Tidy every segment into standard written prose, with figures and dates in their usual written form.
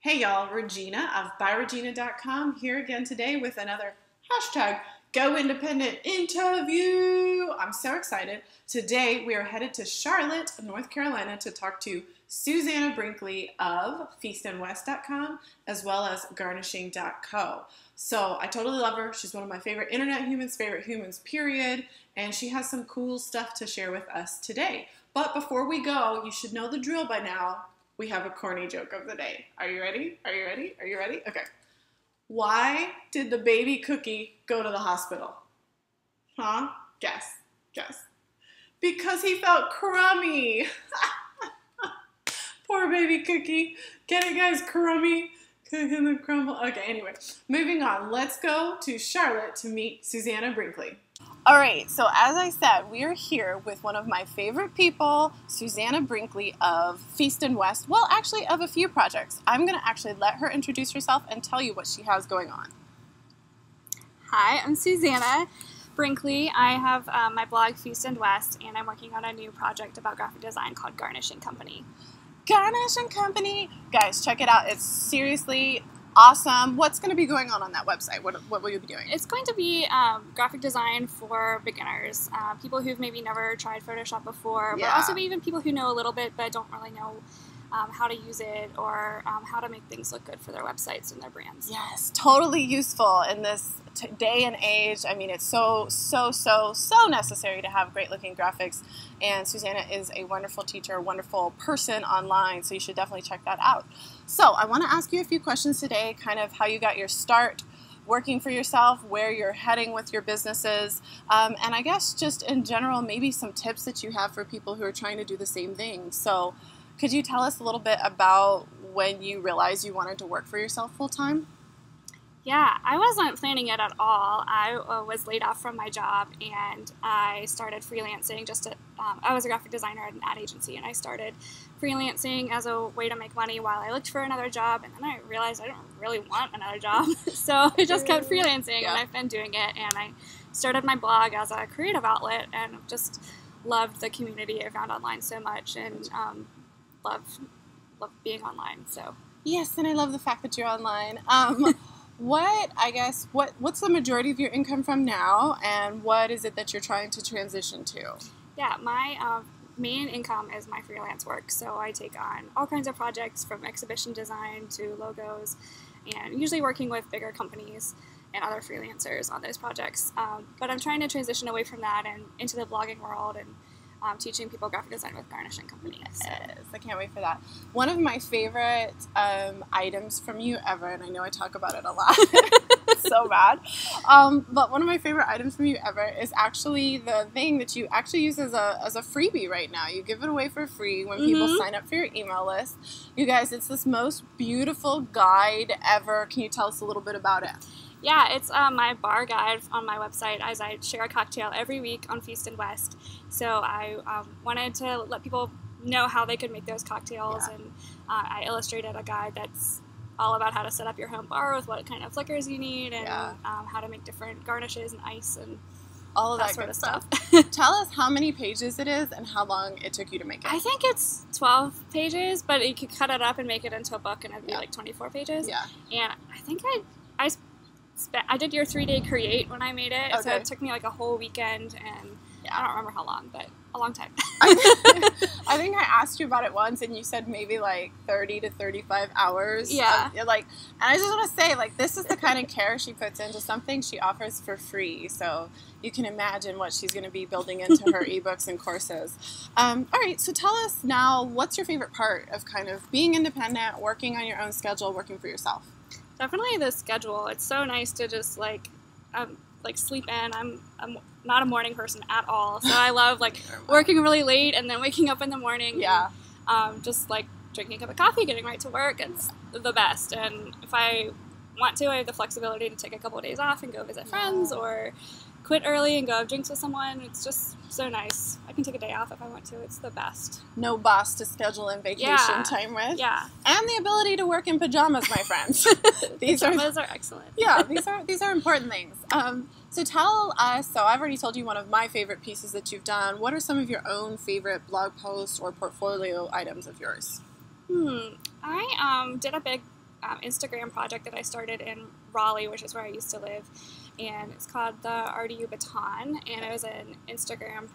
Hey y'all, Regina of byRegina.com here again today with another hashtag Go Independent interview. I'm so excited. Today we are headed to Charlotte, North Carolina to talk to Susannah Brinkley of feastandwest.com as well as garnishing.co. So I totally love her. She's one of my favorite favorite humans, period. And she has some cool stuff to share with us today. But before we go, you should know the drill by now. We have a corny joke of the day. Are you ready? Are you ready? Are you ready? Okay. Why did the baby cookie go to the hospital? Huh? Guess. Guess. Because he felt crummy. Poor baby cookie. Get it, guys? Crummy. Cooking the crumble. Okay, anyway. Moving on. Let's go to Charlotte to meet Susannah Brinkley. All right, so as I said, we are here with one of my favorite people, Susannah Brinkley of Feast and West. Well, actually, of a few projects. I'm going to actually let her introduce herself and tell you what she has going on. Hi, I'm Susannah Brinkley. I have my blog Feast and West, and I'm working on a new project about graphic design called Garnishing Company. Garnishing Company. Guys, check it out. It's seriously awesome. What's going to be going on that website? What will you be doing? It's going to be graphic design for beginners, people who've maybe never tried Photoshop before, but also even people who know a little bit but don't really know how to use it or how to make things look good for their websites and their brands. Yes, totally useful in this day and age. I mean, it's so necessary to have great looking graphics, and Susannah is a wonderful teacher, a wonderful person online, so you should definitely check that out. So I want to ask you a few questions today, kind of how you got your start working for yourself, where you're heading with your businesses, and I guess just in general, maybe some tips that you have for people who are trying to do the same thing. So could you tell us a little bit about when you realized you wanted to work for yourself full-time? Yeah, I wasn't planning it at all. I was laid off from my job, and I started freelancing. I was a graphic designer at an ad agency, and I started freelancing as a way to make money while I looked for another job, and then I realized I don't really want another job, so I just kept freelancing, and I've been doing it, and I started my blog as a creative outlet, and just loved the community I found online so much, and love being online. So yes, and I love the fact that you're online. What's the majority of your income from now, and what is it that you're trying to transition to? Yeah, my main income is my freelance work, so I take on all kinds of projects from exhibition design to logos, and usually working with bigger companies and other freelancers on those projects. But I'm trying to transition away from that and into the blogging world and teaching people graphic design with Garnishing Company. So. Yes, I can't wait for that. One of my favorite items from you ever, and I know I talk about it a lot, so bad, but one of my favorite items from you ever is actually the thing that you actually use as a freebie right now. You give it away for free when people sign up for your email list. You guys, it's this most beautiful guide ever. Can you tell us a little bit about it? Yeah, it's my bar guide on my website, as I share a cocktail every week on Feast and West. So I wanted to let people know how they could make those cocktails, and I illustrated a guide that's all about how to set up your home bar with what kind of liquors you need, and how to make different garnishes and ice and all of that sort of stuff. Tell us how many pages it is and how long it took you to make it. I think it's 12 pages, but you could cut it up and make it into a book, and it'd be like 24 pages. Yeah. And I think I did your 3-day create when I made it, so it took me like a whole weekend, and I don't remember how long, but a long time. I think I asked you about it once, and you said maybe like 30 to 35 hours. Yeah. And I just want to say, this is the kind of care she puts into something she offers for free, so you can imagine what she's going to be building into her ebooks and courses. All right, so tell us now, what's your favorite part of kind of being independent, working on your own schedule, working for yourself? Definitely the schedule. It's so nice to just sleep in. I'm not a morning person at all, so I love working really late and then waking up in the morning. Yeah. And, just drinking a cup of coffee, getting right to work. It's the best. And if I want to, I have the flexibility to take a couple of days off and go visit friends, or quit early and go have drinks with someone. It's just so nice. I can take a day off if I want to. It's the best. No boss to schedule in vacation time with. Yeah. And the ability to work in pajamas, my friends. Pajamas are excellent. Yeah, these are important things. So tell us, so I've already told you one of my favorite pieces that you've done. What are some of your own favorite blog posts or portfolio items of yours? I did a big Instagram project that I started in Raleigh, which is where I used to live, and it's called the RDU Baton, and it was an Instagram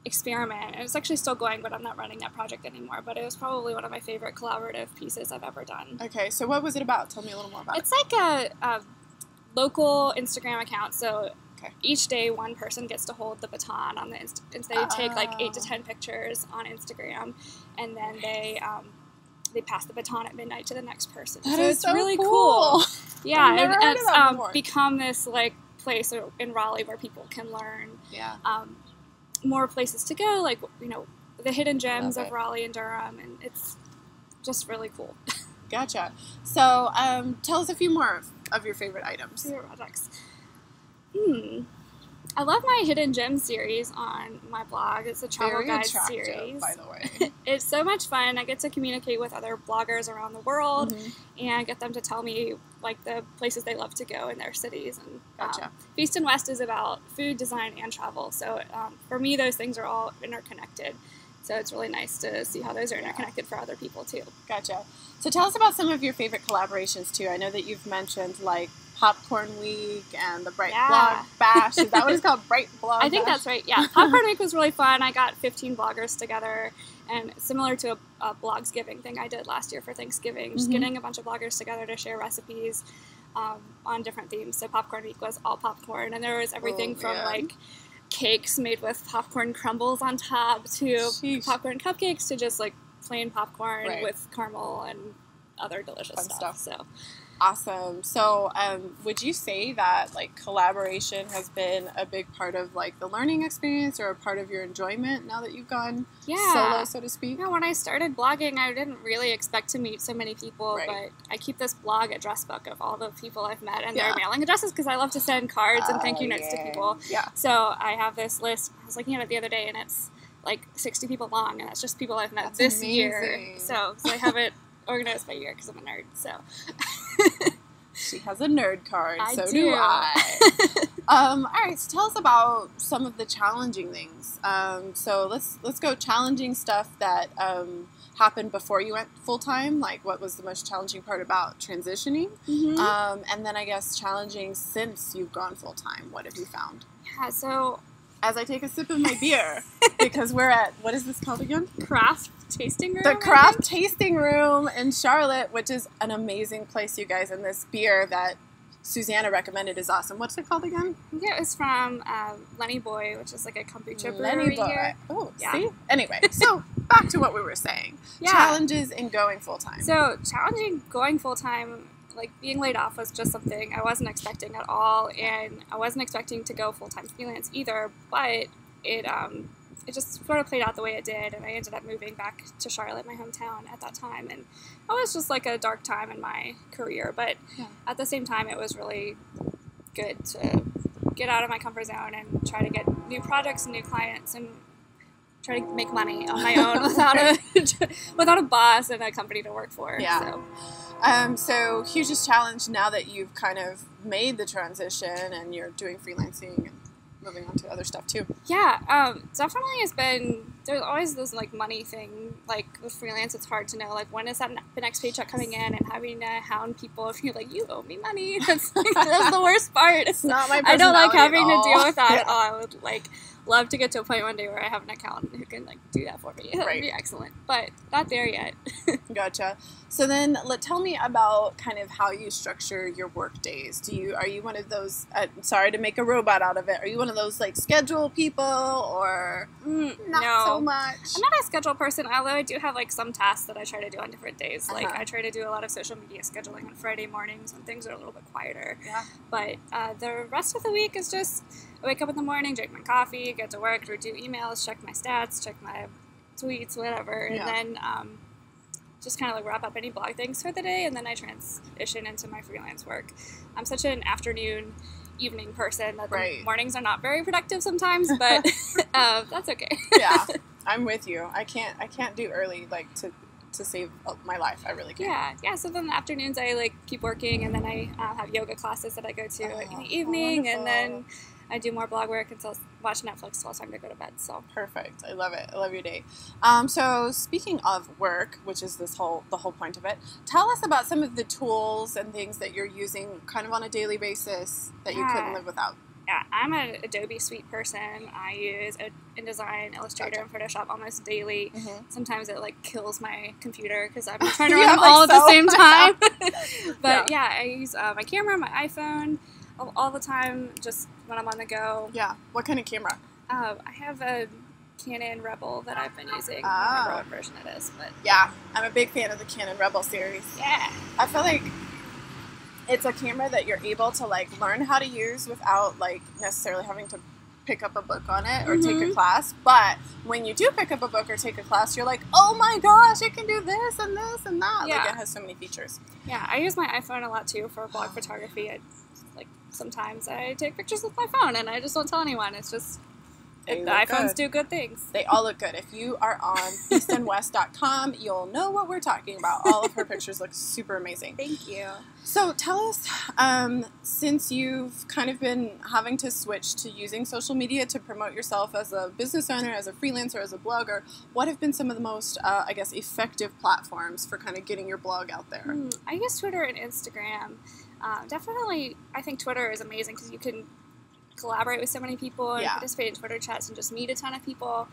experiment. And it's actually still going, but I'm not running that project anymore. But it was probably one of my favorite collaborative pieces I've ever done. Okay, so what was it about? Tell me a little more about it. It's like a local Instagram account, so okay. Each day one person gets to hold the baton on the and they take like 8 to 10 pictures on Instagram, and then they pass the baton at midnight to the next person. That so is it's so really cool. Yeah, and it's become this like place in Raleigh where people can learn. Yeah. More places to go, like, you know, the hidden gems of Raleigh and Durham, and it's just really cool. Gotcha. So, tell us a few more of your favorite items. Favorite projects. I love my Hidden Gems series on my blog. It's a travel guide series. By the way. It's so much fun. I get to communicate with other bloggers around the world and get them to tell me like the places they love to go in their cities. And Gotcha. Feast and West is about food, design, and travel. So for me, those things are all interconnected. So it's really nice to see how those are interconnected for other people too. Gotcha. So tell us about some of your favorite collaborations too. I know that you've mentioned like Popcorn Week and the Bright Blog Bash. Is that what it's called? Bright Blog I think Bash? that's right, yeah. Popcorn Week was really fun. I got 15 bloggers together, and similar to a Blogsgiving thing I did last year for Thanksgiving, just getting a bunch of bloggers together to share recipes on different themes. So Popcorn Week was all popcorn, and there was everything from like cakes made with popcorn crumbles on top to popcorn cupcakes to just like plain popcorn with caramel and other delicious stuff. So awesome. So would you say that like collaboration has been a big part of like the learning experience or a part of your enjoyment now that you've gone solo, so to speak? Yeah, when I started blogging, I didn't really expect to meet so many people, but I keep this blog address book of all the people I've met and their mailing addresses because I love to send cards and thank you notes to people. Yeah. So I have this list. I was looking at it the other day, and it's like 60 people long, and that's just people I've met this year. So I have it organized by year because I'm a nerd. So she has a nerd card. So do. do I. All right. So tell us about some of the challenging things. So let's go challenging stuff that happened before you went full time. Like what was the most challenging part about transitioning? And then I guess challenging since you've gone full time. What have you found? Yeah. So as I take a sip of my beer, because we're at, what is this called again? Craft Tasting Room? The Craft Tasting Room in Charlotte, which is an amazing place, you guys. And this beer that Susannah recommended is awesome. What's it called again? Yeah, it was from Lenny Boy, which is like a kombucha brewery here. Oh, see? Anyway, so back to what we were saying. Challenges in going full-time. So challenging going full-time, like being laid off was just something I wasn't expecting at all, and I wasn't expecting to go full-time freelance either, but it just sort of played out the way it did, and I ended up moving back to Charlotte, my hometown, at that time, and it was just like a dark time in my career, but at the same time, it was really good to get out of my comfort zone and try to get new projects and new clients and try to make money on my own without a boss and a company to work for. So hugest challenge now that you've kind of made the transition and you're doing freelancing and moving on to other stuff too. Definitely has been, there's always this like money thing, like with freelance it's hard to know like when is that the next paycheck coming in, and having to hound people if you're like, you owe me money. That's the worst part. It's not my I don't like having to deal with that at all. I would like love to get to a point one day where I have an accountant who can like do that for me. That would be excellent, but not there yet. Gotcha. So then tell me about kind of how you structure your work days. Are you one of those, sorry to make a robot out of it, are you one of those like schedule people or not so much? I'm not a schedule person, although I do have like some tasks that I try to do on different days. Like I try to do a lot of social media scheduling on Friday mornings when things are a little bit quieter. But the rest of the week is just I wake up in the morning, drink my coffee, get to work, review emails, check my stats, check my tweets, whatever, and then just kind of like wrap up any blog things for the day, and then I transition into my freelance work. I'm such an afternoon, evening person that the mornings are not very productive sometimes, but that's okay. I'm with you. I can't do early like to save my life. I really can't. So then the afternoons I like keep working, and then I have yoga classes that I go to in the evening, and then I do more blog work until watch Netflix till it's time to go to bed. So perfect. I love it. I love your day. So speaking of work, which is the whole point of it, tell us about some of the tools and things that you're using kind of on a daily basis that you couldn't live without. Yeah, I'm an Adobe Suite person. I use InDesign, Illustrator, and Photoshop almost daily. Mm-hmm. Sometimes it like kills my computer because I'm trying to run them all at the same time. But yeah, I use my camera, my iPhone, all the time, just when I'm on the go. Yeah. What kind of camera? I have a Canon Rebel that I've been using. I don't remember what version it is, but yeah, I'm a big fan of the Canon Rebel series. Yeah. I feel like it's a camera that you're able to like learn how to use without like necessarily having to pick up a book on it or take a class. But when you do pick up a book or take a class, you're like, oh my gosh, it can do this and this and that. Yeah. Like it has so many features. Yeah, I use my iPhone a lot too for blog photography. Sometimes I take pictures with my phone and I just don't tell anyone. It's just the iPhones do good things. They all look good. If you are on eastandwest.com, you'll know what we're talking about. All of her pictures look super amazing. Thank you. So tell us, since you've kind of been having to switch to using social media to promote yourself as a business owner, as a freelancer, as a blogger, what have been some of the most, I guess, effective platforms for kind of getting your blog out there? I use Twitter and Instagram. Definitely, I think Twitter is amazing because you can collaborate with so many people and participate in Twitter chats and just meet a ton of people.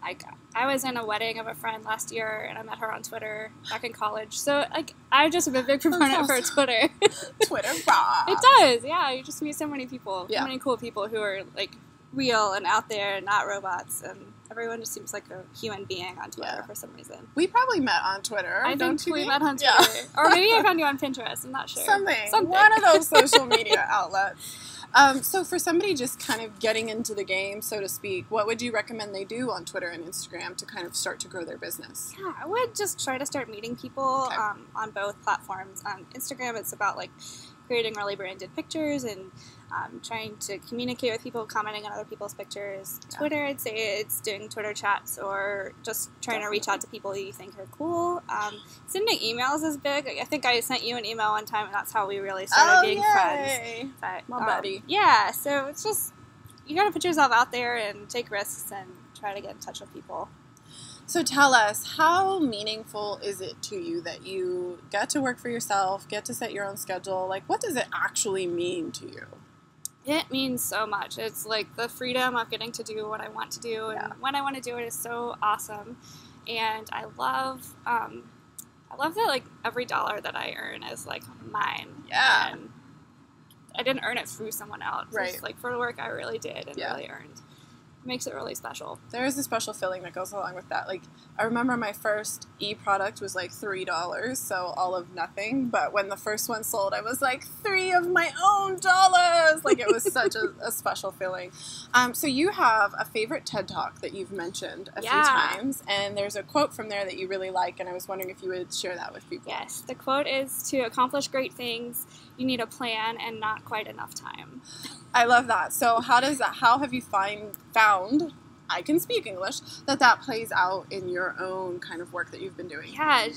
Like, I was in a wedding of a friend last year and I met her on Twitter back in college. So, like, I just am a big proponent for Twitter. Twitter rocks. It does, yeah. You just meet so many people, so many cool people who are, like, real and out there and not robots. And everyone just seems like a human being on Twitter for some reason. We probably met on Twitter. I think we met on Twitter. Yeah. Or maybe I found you on Pinterest. I'm not sure. Something. One of those social media outlets. So for somebody just kind of getting into the game, so to speak, what would you recommend they do on Twitter and Instagram to kind of start to grow their business? Yeah, I would just try to start meeting people on both platforms. On Instagram, it's about like creating really branded pictures and trying to communicate with people, commenting on other people's pictures. Twitter, I'd say it's doing Twitter chats or just trying to reach out to people you think are cool. Sending emails is big. I think I sent you an email one time, and that's how we really started being friends. But, my buddy. Yeah, so it's just, you got to put yourself out there and take risks and try to get in touch with people. So tell us, how meaningful is it to you that you get to work for yourself, get to set your own schedule? Like, what does it actually mean to you? It means so much. It's like the freedom of getting to do what I want to do, and when I want to do it is so awesome. And I love that like every dollar that I earn is like mine. Yeah. And I didn't earn it through someone else. Right. It's like for the work I really did and really earned. It makes it really special. There is a special feeling that goes along with that. Like, I remember my first e-product was like $3, so all of nothing. But when the first one sold, I was like, $3 of my own dollars. Like, it was such a special feeling. So you have a favorite TED Talk that you've mentioned a few times, and there's a quote from there that you really like, and I was wondering if you would share that with people. Yes, the quote is, "To accomplish great things, you need a plan and not quite enough time." I love that. So how have you found, I can speak English, that plays out in your own kind of work that you've been doing? Yeah,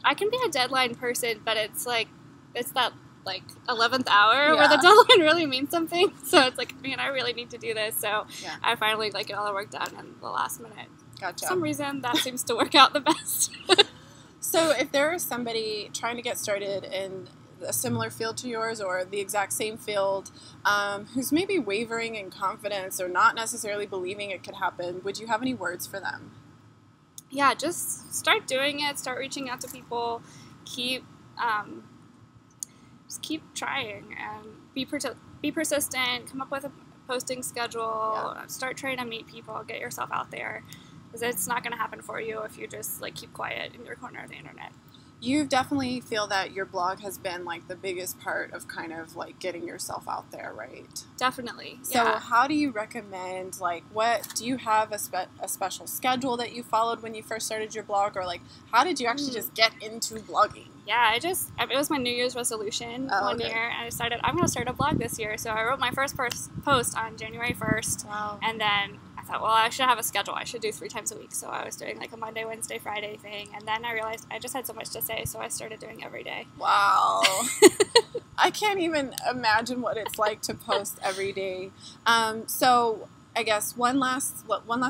I can be a deadline person, but it's that like 11th hour where the deadline really means something. So it's like, man, I really need to do this. So I finally get all the work done in the last minute. Gotcha. For some reason, that seems to work out the best. So if there is somebody trying to get started in a similar field to yours or the exact same field who's maybe wavering in confidence or not necessarily believing it could happen, would you have any words for them? Yeah, just start doing it, start reaching out to people, just keep trying and be persistent, come up with a posting schedule, start trying to meet people, get yourself out there, because it's not going to happen for you if you just keep quiet in your corner of the internet. You definitely feel that your blog has been the biggest part of kind of getting yourself out there, right? Definitely. So how do you recommend, what do you have a special schedule that you followed when you first started your blog, or how did you actually just get into blogging? Yeah, it was my New Year's resolution one year, and I decided I'm going to start a blog this year. So I wrote my first post on January 1st, and then I thought, well, I should have a schedule. I should do 3 times a week. So I was doing a Monday, Wednesday, Friday thing, and then I realized I just had so much to say, so I started doing every day. Wow. I can't even imagine what it's like to post every day. So I guess one last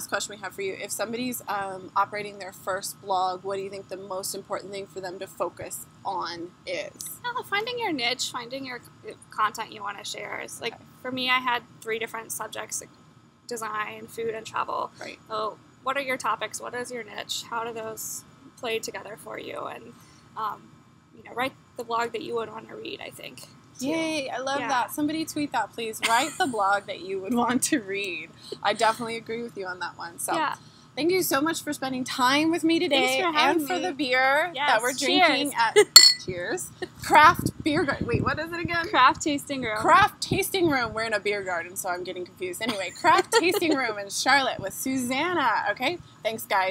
question we have for you. If somebody's operating their first blog, what do you think the most important thing for them to focus on is? Finding your niche, finding your content you want to share. Is like, for me, I had 3 different subjects: like design, food, and travel. Right. So what are your topics? What is your niche? How do those play together for you? And write the blog that you would want to read, I think. Yay, I love that. Somebody tweet that, please. Write the blog that you would want to read. I definitely agree with you on that one. So thank you so much for spending time with me today and for the beer that we're drinking at cheers. Craft Beer Garden. Wait, what is it again? Craft Tasting Room. Craft Tasting Room. We're in a beer garden, so I'm getting confused. Anyway, Craft Tasting Room in Charlotte with Susannah. Okay, thanks, guys.